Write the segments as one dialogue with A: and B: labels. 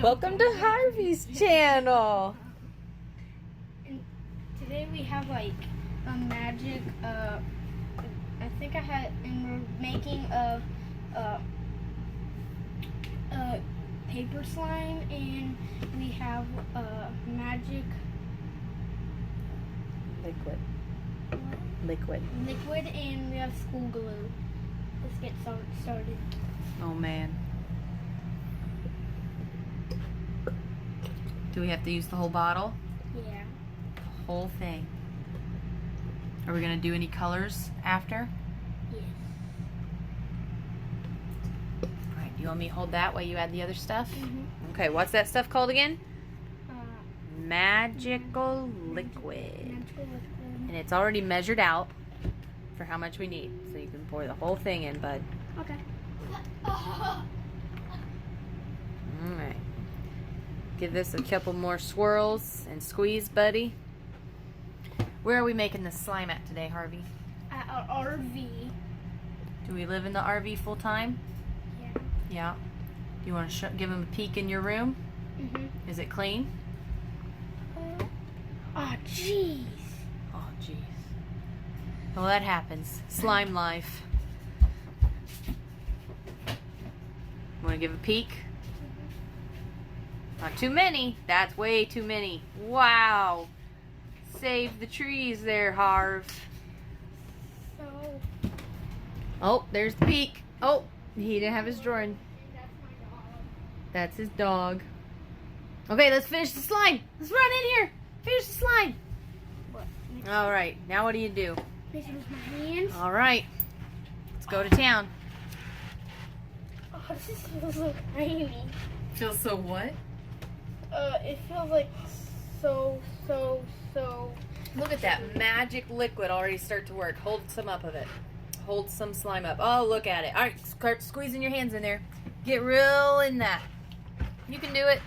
A: Welcome to Harvey's channel.
B: And today we have like a magic, I think I had, and we're making a paper slime, and we have a magic
A: Liquid.
B: liquid, and we have school glue. Let's get started.
A: Oh man. Do we have to use the whole bottle?
B: Yeah.
A: The whole thing. Are we gonna do any colors after?
B: Yes.
A: Alright, you want me to hold that while you add the other stuff?
B: Mm-hmm.
A: Okay, what's that stuff called again? Magical liquid.
B: Magical liquid.
A: And it's already measured out for how much we need. So you can pour the whole thing in, bud.
B: Okay.
A: Alright. Give this a couple more swirls and squeeze, buddy. Where are we making this slime at today, Harvey?
B: At our RV.
A: Do we live in the RV full time?
B: Yeah.
A: Yeah. Do you want to give them a peek in your room?
B: Mm-hmm.
A: Is it clean?
B: Oh, jeez.
A: Oh, jeez. Well, that happens. Slime life. Want to give a peek? Not too many. That's way too many. Wow. Save the trees there, Harv.
B: So.
A: Oh, there's the peek. Oh, he didn't have his drawing.
B: That's my dog.
A: That's his dog. Okay, let's finish the slime. Let's run in here. Finish the slime.
B: What?
A: All right. Now what do you do?
B: Mix it with my hands.
A: All right. Let's go to town.
B: Oh, this feels so tiny.
A: Feels so what?
B: It feels like so.
A: Look at that magic liquid already start to work. Hold some up of it. Hold some slime up. Oh, look at it. All right, start squeezing your hands in there. Get real in that. You can do it.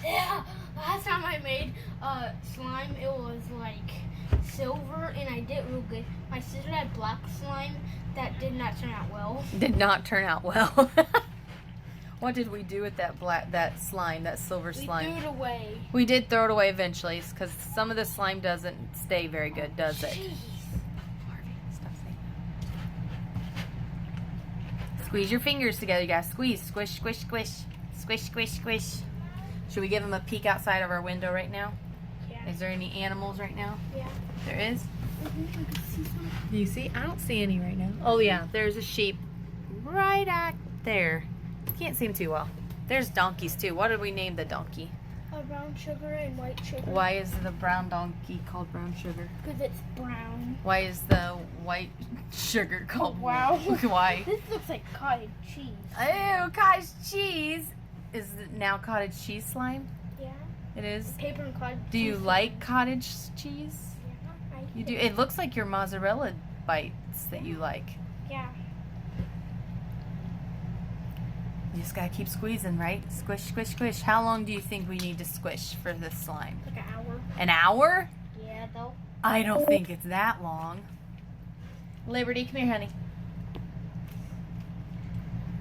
B: Yeah. Last time I made slime, it was like silver, and I did real good. My sister had black slime that did not turn out well.
A: Did not turn out well. What did we do with that slime, that silver slime?
B: We threw it away.
A: We did throw it away eventually because some of the slime doesn't stay very good, does it?
B: Jeez.
A: Harvey, stop saying that. Squeeze your fingers together, you guys. Squeeze, squish, squish, squish. Squish, squish, squish. Should we give them a peek outside of our window right now?
B: Yeah.
A: Is there any animals right now?
B: Yeah.
A: There is?
B: Mm-hmm. I can see some.
A: Do you see? I don't see any right now. Oh yeah, there's a sheep right out there. Can't see him too well. There's donkeys too. What did we name the donkey?
B: Brown sugar and white sugar.
A: Why is the brown donkey called brown sugar?
B: Because it's brown.
A: Why is the white sugar called
B: Wow.
A: Why?
B: This looks like cottage cheese.
A: Ew, cottage cheese. Is it now cottage cheese slime?
B: Yeah.
A: It is.
B: Paper and cottage
A: Do you
B: cheese
A: like cottage cheese?
B: Yeah, I
A: You do. It looks like your mozzarella bites that you like.
B: Yeah.
A: You just gotta keep squeezing, right? Squish, squish, squish. How long do you think we need to squish for this slime?
B: Like an hour.
A: An hour?
B: Yeah, though.
A: I don't think it's that long. Liberty, come here, honey.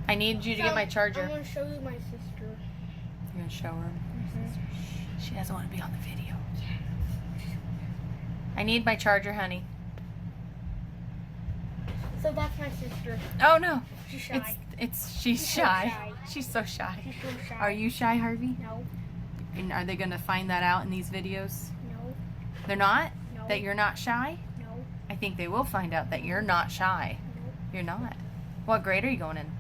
A: I need you to get my charger.
B: I'm going to show you my sister.
A: You're gonna show her? She doesn't want to be on the video. I need my charger, honey.
B: So that's my sister.
A: Oh no.
B: She's shy.
A: She's
B: so
A: shy.
B: shy.
A: She's so shy.
B: She's so shy.
A: Are you shy, Harvey?
B: No.
A: And are they gonna find that out in these videos?
B: No.
A: They're not?
B: No.
A: That you're not shy?
B: No.
A: I think they will find out that you're not shy.
B: No.
A: You're not. What grade are you going in?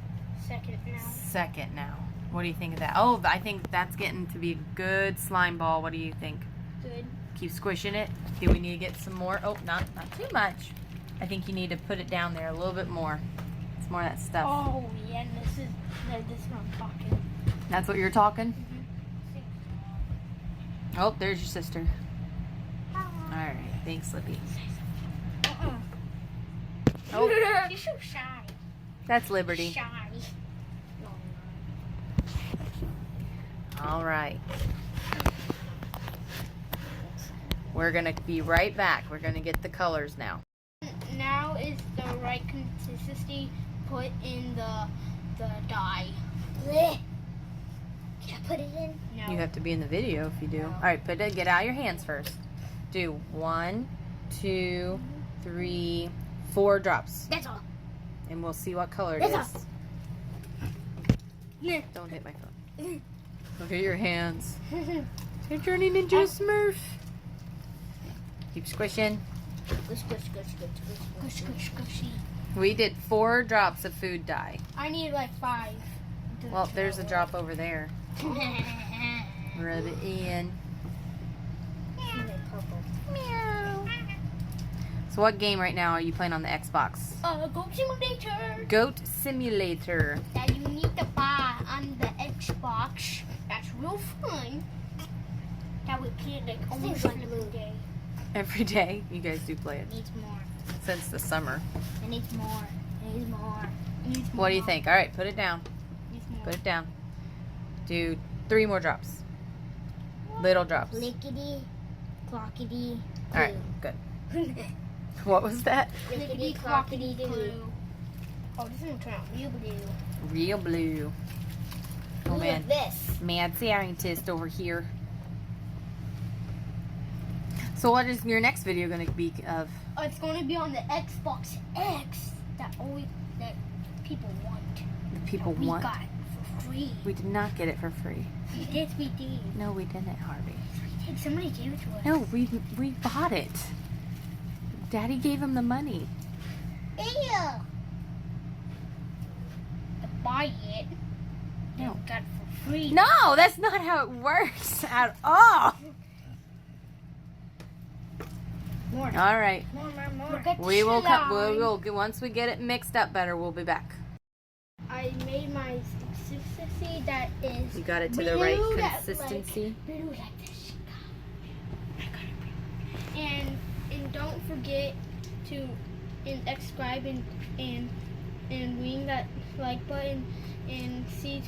B: Second now.
A: Second now. What do you think of that? Oh, I think that's getting to be a good slime ball. What do you think?
B: Good.
A: Keep squishing it. Do we need to get some more? Oh, not too much. I think you need to put it down there a little bit more. It's more of that stuff.
B: Oh, yeah, and this is what I'm talking.
A: That's what you're talking?
B: Mm-hmm.
A: Oh, there's your sister. Alright, thanks, Slippy. Oh,
B: She's so shy.
A: that's Liberty.
B: Shy.
A: Alright. We're going to be right back. We're going to get the colors now.
B: Now is the right consistency. Put in the dye. Blech.
C: Can I put it in?
B: No.
A: You have to be in the video if you do.
C: No.
A: All right, get out your hands first. Do 1, 2, 3, 4 drops,
C: That's all.
A: and we'll see what color it
C: That's
A: is.
C: Yeah.
A: Don't hit my phone. Look at your hands. You're turning into a Smurf. Keep squishing.
C: Squish, squish, squish, squish, squish, squish, squishy.
A: We did 4 drops of food dye.
B: I need like 5.
A: Well, there's a drop over there. Rub it in.
C: Meow.
A: So what game right now are you playing on the Xbox?
B: Goat Simulator
A: Goat Simulator.
B: that you need to buy on the Xbox. That's real fun. That we play like almost like every day.
A: Every day you guys do play it
C: Needs more.
A: since the summer.
C: It needs more. It needs more.
A: What do you think? All right, put it down.
B: Needs more.
A: Put it down. Do 3 more drops. Little drops.
C: Lickety, clockety.
A: All right, good. What was that?
C: Lickety, clockety, doo.
B: Oh, this is gonna turn out real blue.
A: Real blue. Oh
C: Look
A: man,
C: at this.
A: mad scientist over here. So what is your next video going to be of?
B: It's gonna be on the Xbox X that people want.
A: The people
B: that we
A: want?
B: got for free.
A: We did not get it for free.
B: Yes, we did.
A: No, we didn't, Harvey.
B: Somebody gave it to us.
A: No, we bought it. Daddy gave him the money.
C: Ew.
B: To buy it.
A: No.
B: Got it for free.
A: No, that's not how it works at all.
B: More.
A: All right.
B: More.
C: Look at
A: We will
B: slime.
A: we will once we get it mixed up better, we'll be back.
B: I made my consistency that is.
A: You got it to the
B: blue
A: right
B: that,
A: consistency.
B: Like, blue like this. And don't forget to subscribe and ring that like button and see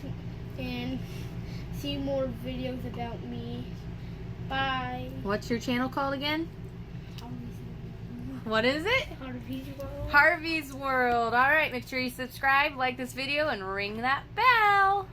B: more videos about me. Bye.
A: What's your channel called again? What is it?
B: Harvey's World.
A: Harvey's World. All right, make sure you subscribe, like this video, and ring that bell.